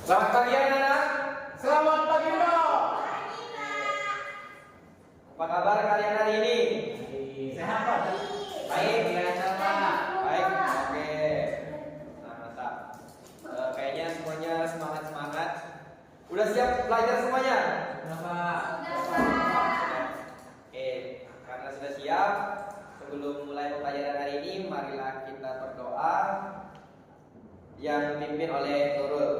Selamat pagi anak-anak. Selamat pagi, Dok. Apa kabar kalian hari ini? Sehat, Pak? Baik, biasa Pak. Baik, oke. Nah, mantap. Kayaknya semuanya semangat-semangat. Udah siap belajar semuanya? Sudah, Pak. Oke, karena sudah siap, sebelum mulai pembelajaran hari ini, marilah kita berdoa yang dipimpin oleh Nurul.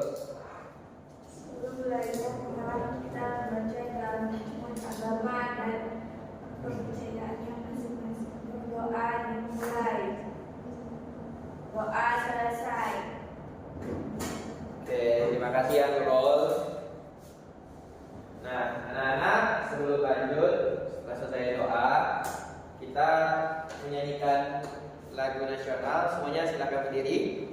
Sebelum belajar, kita baca dalam agama dan kepercayaannya masing-masing. Berdoa dimulai, doa selesai. Oke, terima kasih ya Nurul. Nah, anak-anak, sebelum lanjut, setelah selesai doa, kita menyanyikan lagu nasional. Semuanya silakan berdiri.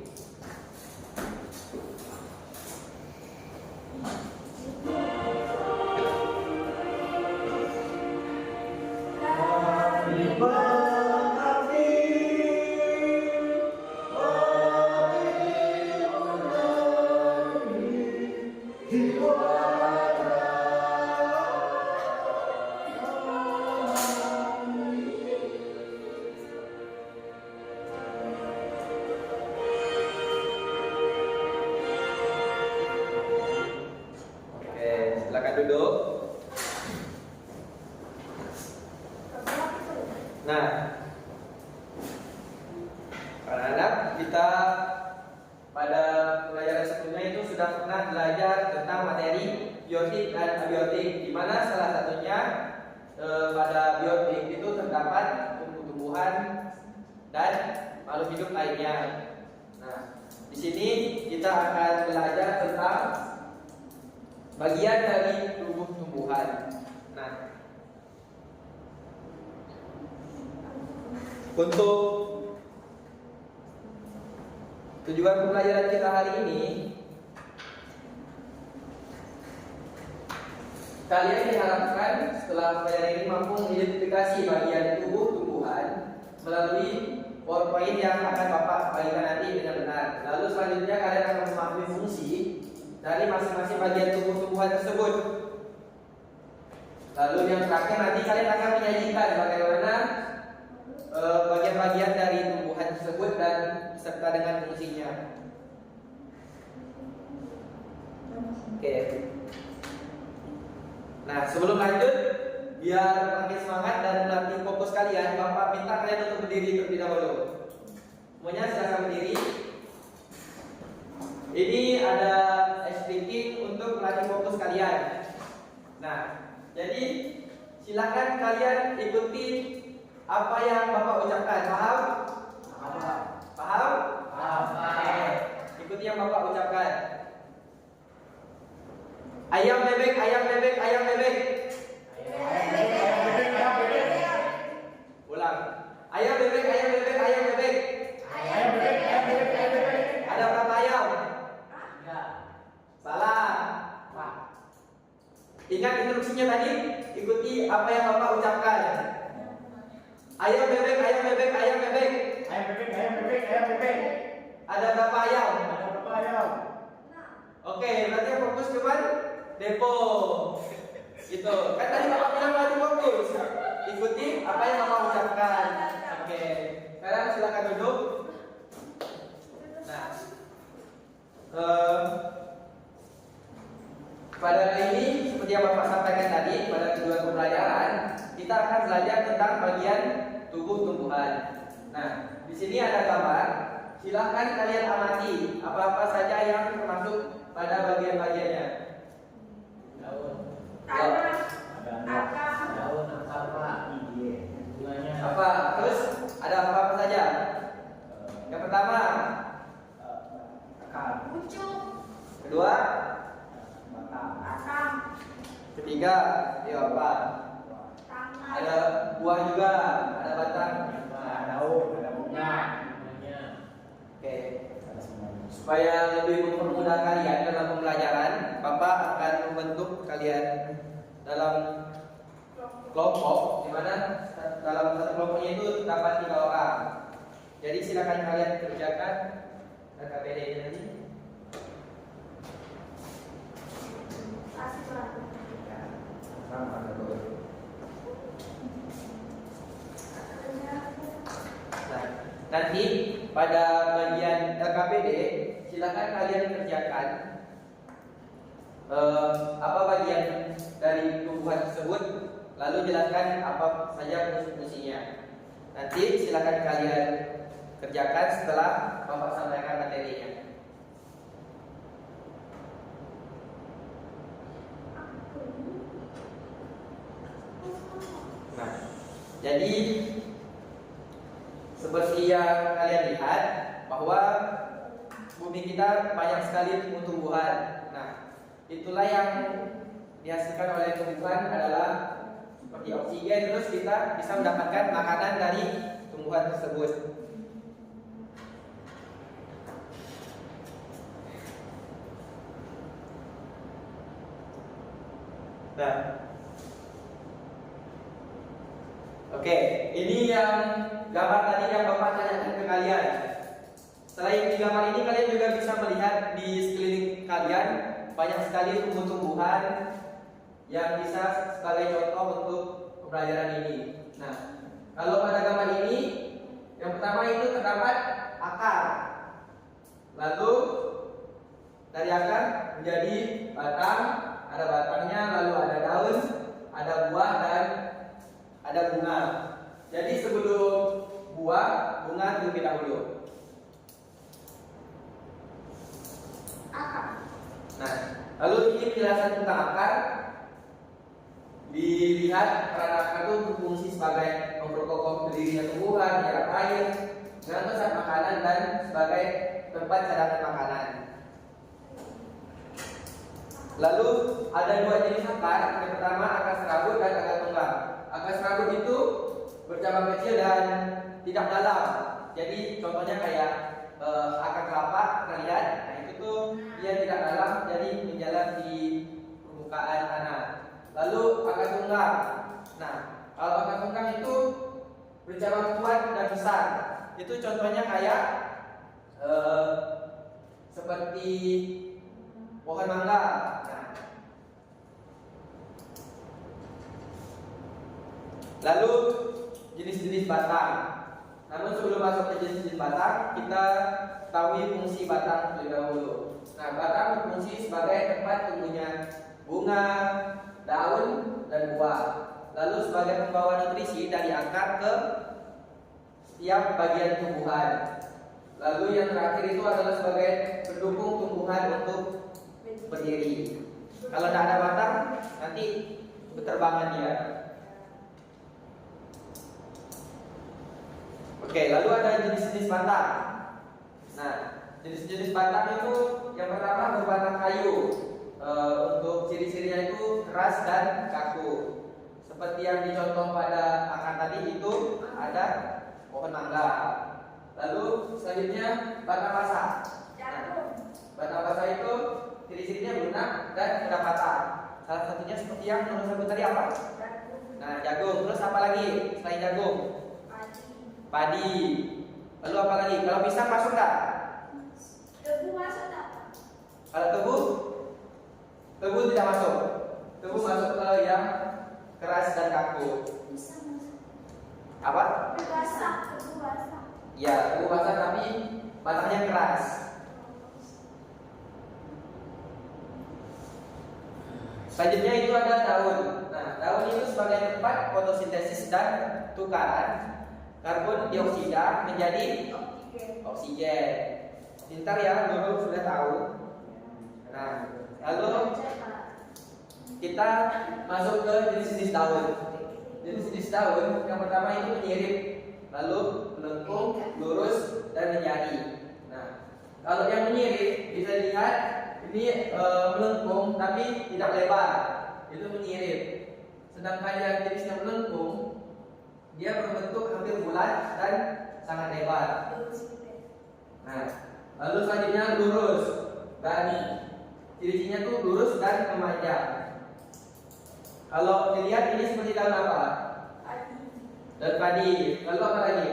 Oke, silakan duduk. Nah, anak-anak, kita pada pelajaran sebelumnya itu sudah pernah belajar tentang materi biotik dan abiotik, di mana salah satunya pada biotik itu terdapat tumbuh-tumbuhan dan makhluk hidup lainnya. Nah, di sini kita akan belajar tentang bagian dari tubuh tumbuhan. Nah, untuk tujuan pembelajaran kita hari ini, kalian diharapkan setelah pembelajaran ini mampu mengidentifikasi bagian tubuh tumbuhan melalui PowerPoint yang akan Bapak bagikan nanti dengan benar. Lalu selanjutnya kalian akan memahami fungsi dari masing-masing bagian tubuh tumbuhan tersebut. Lalu yang terakhir nanti kalian akan menyajikan bagaimana bagian-bagian dari tumbuhan tersebut dan beserta dengan fungsinya. Oke. Nah, sebelum lanjut, biar makin semangat dan melatih fokus kalian, Bapak minta kalian untuk berdiri terlebih dahulu. Semuanya silakan berdiri. Ini ada speaking untuk melatih fokus kalian. Nah, jadi silakan kalian ikuti apa yang Bapak ucapkan. Paham? Paham? Oke. Ikuti yang Bapak ucapkan. Ayam bebek, ayam bebek, ayam bebek. Ulang. Ayam bebek, ayam bebek, ayam bebek. Ada berapa ayam? Salah. Ingat instruksinya tadi, ikuti apa yang Bapak ucapkan. Ayam bebek, ayam bebek, ayam bebek. Ada berapa ayam? Oke, berarti yang fokus cuman depo. Gitu. Kan tadi Bapak bilang lagi fokus. Ikuti apa yang Bapak ucapkan. Oke. Sekarang silakan duduk. Nah, pada hari ini seperti yang Bapak sampaikan tadi, pada tujuan pembelajaran kita akan belajar tentang bagian tubuh tumbuhan. Nah, di sini ada gambar. Silahkan kalian amati apa-apa saja yang termasuk pada bagian-bagiannya. Apa? Terus ada apa-apa saja? Yang pertama, kedua, ketiga, apa? Ada buah juga, ada batang, daun, ada bunga. Oke. Supaya lebih mempermudah kalian dalam pembelajaran, Bapak akan membentuk kalian dalam kelompok, di mana dalam satu kelompoknya itu terdapat 3 orang. Jadi silakan kalian kerjakan KKBD ini. Nanti pada bagian LKPD silakan kalian kerjakan apa bagian dari tumbuhan tersebut, lalu jelaskan apa saja fungsi-fungsinya. Nanti silakan kalian kerjakan setelah Bapak sampaikan materinya. Nah, jadi seperti yang kalian lihat bahwa bumi kita banyak sekali tumbuh-tumbuhan. Nah, itulah yang dihasilkan oleh tumbuhan adalah seperti oksigen, terus kita bisa mendapatkan makanan dari tumbuhan tersebut. Nah, oke, ini yang gambar tadi yang Bapak tanyakan ke kalian. Selain di gambar ini, kalian juga bisa melihat di sekeliling kalian banyak sekali tumbuh-tumbuhan yang bisa sebagai contoh untuk pembelajaran ini. Nah, kalau pada gambar ini, yang pertama itu terdapat akar. Lalu dari akar menjadi batang, ada batangnya, lalu ada daun, ada buah, dan ada bunga. Jadi sebelum buah, bunga terlebih dahulu. Nah, lalu ini penjelasan tentang akar. Dilihat peran akar itu berfungsi sebagai memperkokoh berdirinya tumbuhan, menyerap air, mengangkat makanan, dan sebagai tempat cadangan makanan. Lalu ada dua jenis akar. Yang pertama akar serabut dan akar tunggang. Akar serabut itu bercabang kecil dan tidak dalam. Jadi contohnya kayak akar kelapa, kita lihat. Nah, itu tuh dia tidak dalam, jadi menjalar di permukaan tanah. Lalu akar tunggang. Nah, kalau akar tunggang itu bercabang kuat dan besar. Itu contohnya kayak seperti pohon mangga. Nah, lalu jenis-jenis batang. Namun sebelum masuk ke jenis-jenis batang, kita ketahui fungsi batang terlebih dahulu. Nah, batang berfungsi sebagai tempat tumbuhnya bunga, daun, dan buah. Lalu sebagai pembawa nutrisi dari akar ke setiap bagian tumbuhan. Lalu yang terakhir itu adalah sebagai pendukung tumbuhan untuk berdiri. Kalau tidak ada batang, nanti berterbangan dia. Oke, lalu ada jenis-jenis batang. Nah, jenis-jenis batang itu yang pertama berbatang kayu. Untuk ciri-cirinya itu keras dan kaku. Seperti yang dicontoh pada akar tadi itu ada pohon mangga. Lalu selanjutnya batang basah. Nah, batang basah itu ciri-cirinya lunak dan mudah patah. Salah satunya seperti yang nomor satu tadi apa? Nah, jagung. Terus apa lagi selain jagung? Padi. Lalu apa lagi? Kalau pisang masuk nggak? Tebu masuk tak? Kalau tebu tidak masuk. Tebu masuk ke yang keras dan kaku. Apa? Basah, tebu basah. Ya, tebu basah tapi batangnya keras. Selanjutnya itu ada daun. Nah, daun itu sebagai tempat fotosintesis dan tukaran karbon dioksida menjadi oksigen. Pintar ya, dulu sudah tahu. Nah, lalu kita masuk ke jenis-jenis daun. Jenis-jenis daun yang pertama itu menyirip, lalu melengkung, lurus, dan menjadi. Nah, kalau yang menyirip bisa dilihat ini melengkung tapi tidak lebar, itu menyirip. Sedangkan yang jenisnya melengkung, dia berbentuk hampir bulat dan sangat lebar. Nah, lalu selanjutnya lurus, bani. Ciri-cirinya tuh lurus dan memanjang. Kalau dilihat ini seperti daun apa? Daun padi. Lalu apa lagi?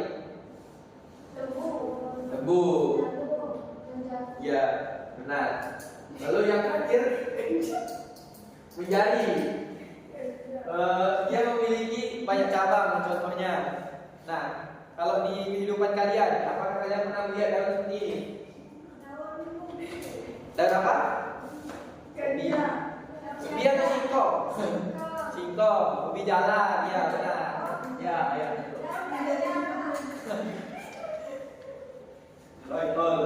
Tebu. Ya, benar. Lalu yang terakhir menjadi. Dia memiliki banyak cabang contohnya. Nah, kalau di kehidupan kalian, apakah kalian pernah melihat daun seperti ini? Daun apa? Ubi atau singkong? Singkong, ubi jalan, ya benar. Ya, ya. Betul.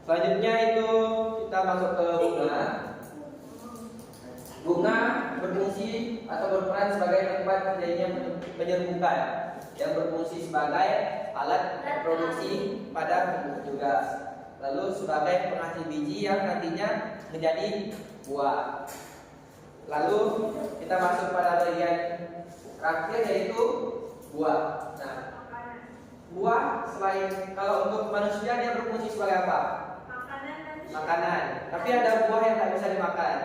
Selanjutnya itu kita masuk ke bunga. Bunga berfungsi atau berperan sebagai tempat terjadinya penyerbukan yang berfungsi sebagai alat reproduksi pada tumbuh juga. Lalu sebagai penghasil biji yang nantinya menjadi buah. Lalu kita masuk pada bagian terakhir yaitu buah. Nah, buah selain kalau untuk manusia dia berfungsi sebagai apa? Makanan. Tapi ada buah yang tak bisa dimakan.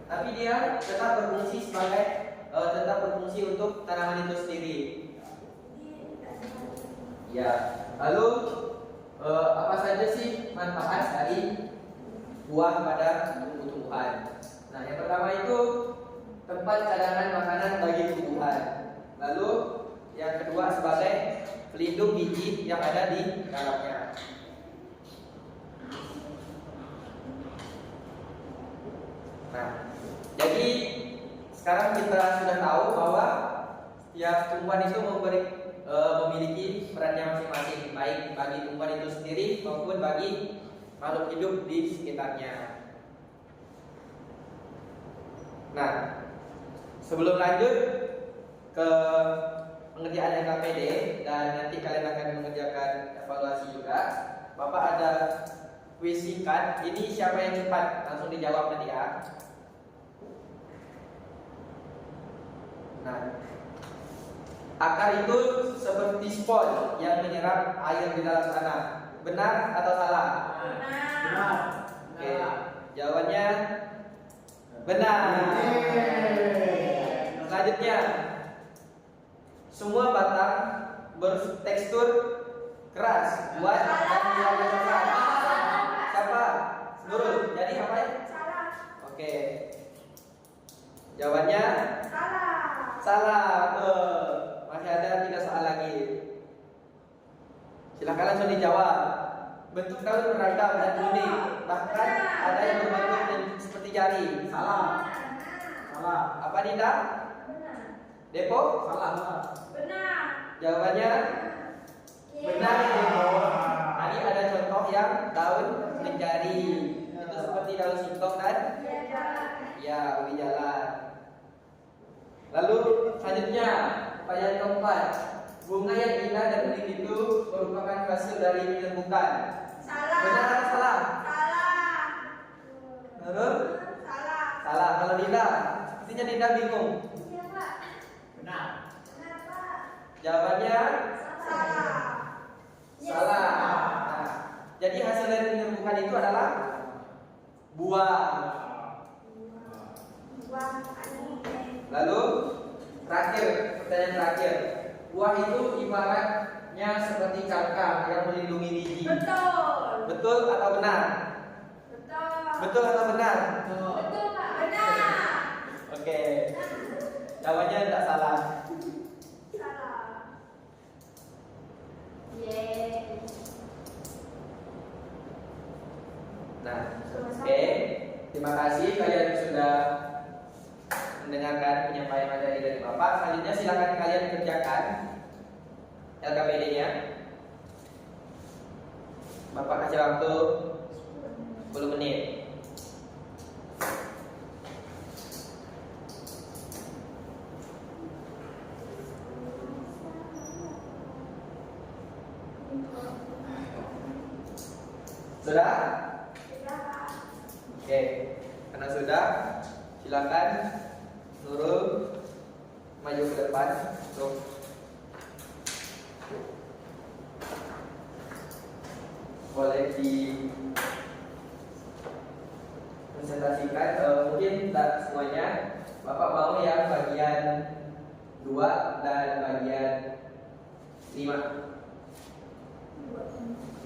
Tapi dia tetap berfungsi sebagai tetap berfungsi untuk tanaman itu sendiri. Ya. Lalu apa saja sih manfaat dari buah pada tumbuh-tumbuhan? Nah, yang pertama itu tempat cadangan makanan bagi tumbuhan. Lalu yang kedua sebagai pelindung biji yang ada di dalamnya. Nah, jadi sekarang kita sudah tahu bahwa tiap tumbuhan itu memiliki perannya masing-masing, baik bagi tumbuhan itu sendiri maupun bagi makhluk hidup di sekitarnya. Nah, sebelum lanjut ke pengerjaan LKPD dan nanti kalian akan mengerjakan evaluasi juga, Bapak ada kuis singkat. Ini siapa yang cepat langsung dijawab nanti ya. Nah, akar itu seperti spons yang menyerap air di dalam tanah. Benar atau salah? Benar. Oke, jawabannya benar. Selanjutnya, semua batang bertekstur keras, buat dan yang keras. Siapa? Nurul. Jadi apa ya? Oke. Jawabannya salah. Masih ada 3 soal lagi. Silakan langsung dijawab. Bentuk daun beragam dan unik, bahkan ada yang berbentuk seperti jari. Salah. Apa Dinda? Depo? Salah. Jawabannya benar Depo. Tadi ada contoh yang daun menjari. Itu seperti daun singkong dan ya ubi jalan. Lalu selanjutnya pertanyaan keempat, bunga yang indah dan unik itu merupakan hasil dari penyerbukan. Benar atau salah? Nurul? Salah. Kalau Dinda, sepertinya Dinda bingung. Benar. Jawabannya salah. Nah, jadi hasil dari penyerbukan itu adalah buah. Lalu pertanyaan terakhir, buah itu ibaratnya seperti cangkang yang melindungi biji. Betul atau benar? Betul atau benar? Oke. Jawabannya tidak salah. Nah, oke. Terima kasih kalian sudah mendengarkan penyampaian materi dari Bapak. Selanjutnya silakan kalian kerjakan LKPD-nya. Bapak kasih waktu 10 menit. Sudah? Oke. Karena sudah, silakan Nurul maju ke depan untuk boleh di presentasikan. Mungkin tak semuanya, Bapak mau yang bagian 2 dan bagian 5.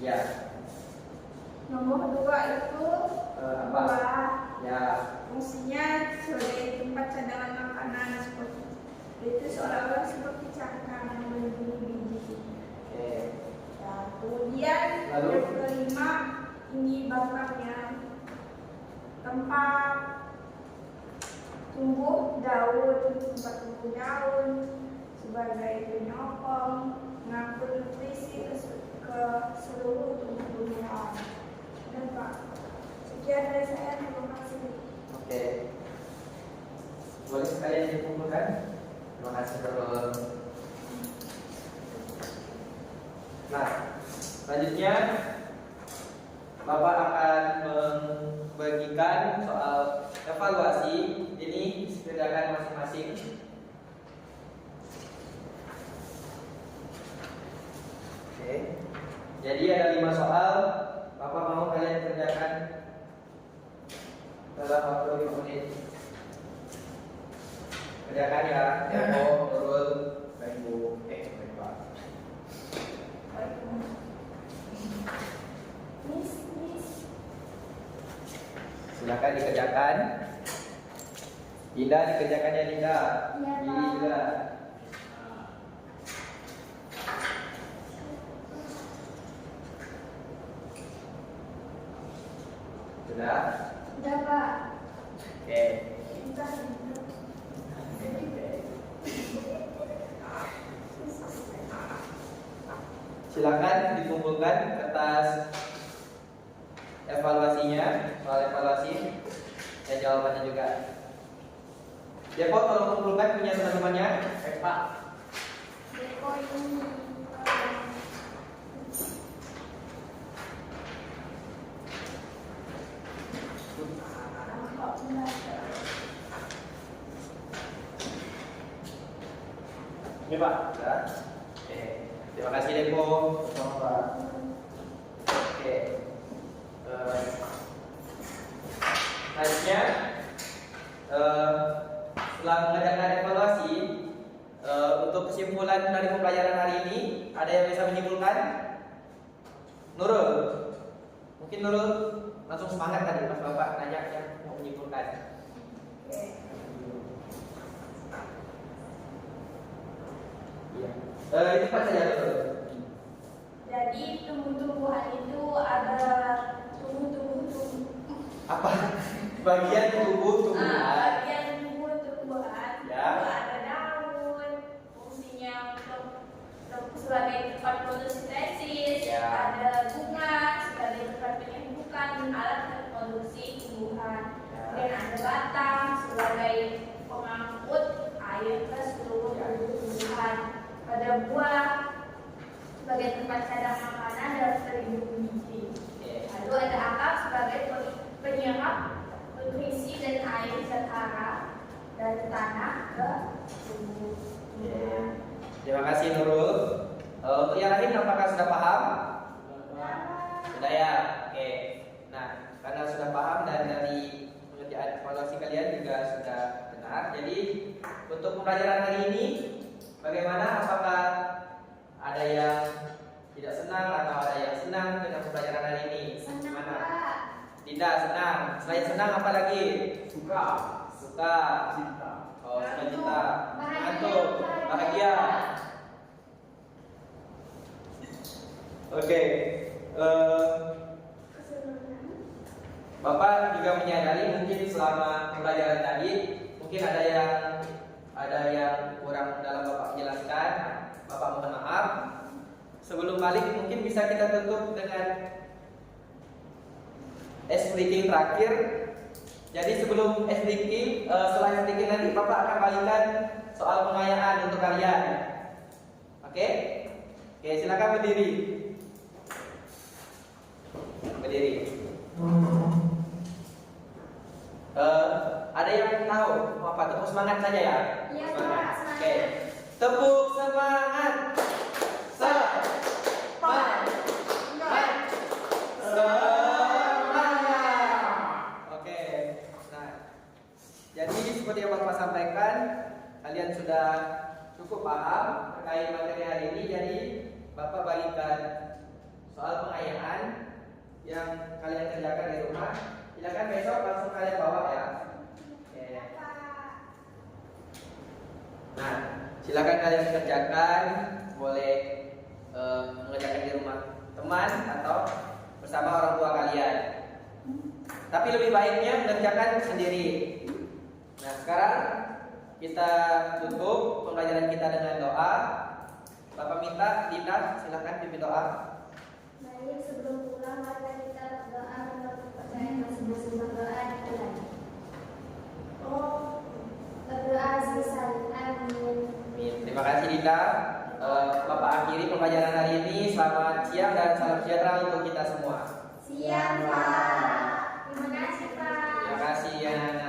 Ya. Nomor 2 itu Apa? buah. Ya. Fungsinya sebagai tempat cadangan makanan seperti Itu seolah-olah seperti cangkang yang melindungi biji. Oke. Nah, kemudian Lalu? yang kelima, ini batangnya. Tempat tumbuh daun sebagai penyokong, mengangkut nutrisi ke seluruh tubuh tumbuhan. Dan Pak, sekian dari saya, terima kasih. Oke. Boleh sekalian dikumpulkan? Terima kasih Nurul. Nah, selanjutnya Bapak akan membagikan soal evaluasi. Ini dikerjakan masing-masing. Oke. Jadi ada 5 soal. Bapak mau kalian kerjakan dalam waktu 5 menit. Kerjakan ya. Tempo, Nurul, baik Bu. Baik Pak. Miss. Silakan dikerjakan. Dinda dikerjakan ya Dinda. Iya, Ini Pak. juga. Sudah? Udah Pak. Oke. Bentar. Silakan dikumpulkan kertas evaluasinya, soal evaluasi dan jawabannya juga. Depot tolong kumpulkan punya teman-temannya. Pak. Deko ini. Ini Pak. Sudah. Oke. Terima kasih Depo. Sama Pak. Oke. Selanjutnya setelah mengadakan evaluasi, untuk kesimpulan dari pembelajaran hari ini, ada yang bisa menyimpulkan? Nurul, mungkin Nurul langsung semangat tadi pas Bapak nanya yang mau menyimpulkan. Iya. Itu cepat saja Nurul. Jadi tumbuh-tumbuhan itu ada Apa? Bagian tubuh tumbuhan. bagian tumbuh-tumbuhan Ya. itu ada daun, fungsinya untuk sebagai tempat fotosintesis, Ya. ada bunga sebagai tempat penyembuhan alat reproduksi tumbuhan, Ya. dan ada batang sebagai pengangkut air ke seluruh Ya. tubuh tumbuhan, ada buah sebagai tempat cadangan makanan dan pelindung biji. Oke. Lalu ada akar sebagai penyerap nutrisi dan air setara dari tanah ke tubuh. Oke. Terima kasih Nurul. Untuk yang lain apakah sudah paham? Sudah ya. Oke. Nah, karena sudah paham dan dari pengerjaan evaluasi kalian juga sudah benar. Jadi untuk pembelajaran hari ini, bagaimana? Apakah ada yang tidak senang atau ada yang senang dengan pembelajaran hari ini? Senang, Gimana? Pak. Tidak senang. Selain senang apa lagi? Suka. Suka. Cinta. Oh, sukacita. Bahagia. Ngantuk. Bahagia. Oke. Bapak juga menyadari mungkin selama pembelajaran tadi mungkin ada yang kurang dalam Bapak jelaskan. Bapak mohon maaf. Sebelum balik mungkin bisa kita tutup dengan ice breaking terakhir. Jadi sebelum ice breaking, setelah ice breaking nanti Bapak akan balikan soal pengayaan untuk kalian. Oke? Oke, silakan berdiri. Berdiri. Ada yang tahu mau apa? Tepuk semangat saja ya. Iya, Semangat. Pak, semangat. Oke. Tepuk semangat. Semangat. Semangat. Oke. Nah, jadi seperti yang Bapak sampaikan, kalian sudah cukup paham terkait materi hari ini. Jadi Bapak balikan soal pengayaan yang kalian kerjakan di rumah. Silakan besok langsung kalian bawa ya. Oke. Pak. Nah, Silakan kalian kerjakan, boleh mengerjakan di rumah teman atau bersama orang tua kalian. Tapi lebih baiknya mengerjakan sendiri. Nah, sekarang kita tutup pembelajaran kita dengan doa. Bapak minta Dinda silakan pimpin doa. Baik, sebelum pulang mari kita berdoa menurut kepercayaan masing-masing. Berdoa dimulai. Oh, berdoa selesai. Amin. Amin. Terima kasih Dinda. Bapak akhiri pembelajaran hari ini. Selamat siang dan salam sejahtera untuk kita semua. Siap, Pak. Terima kasih, Pak. Terima kasih ya.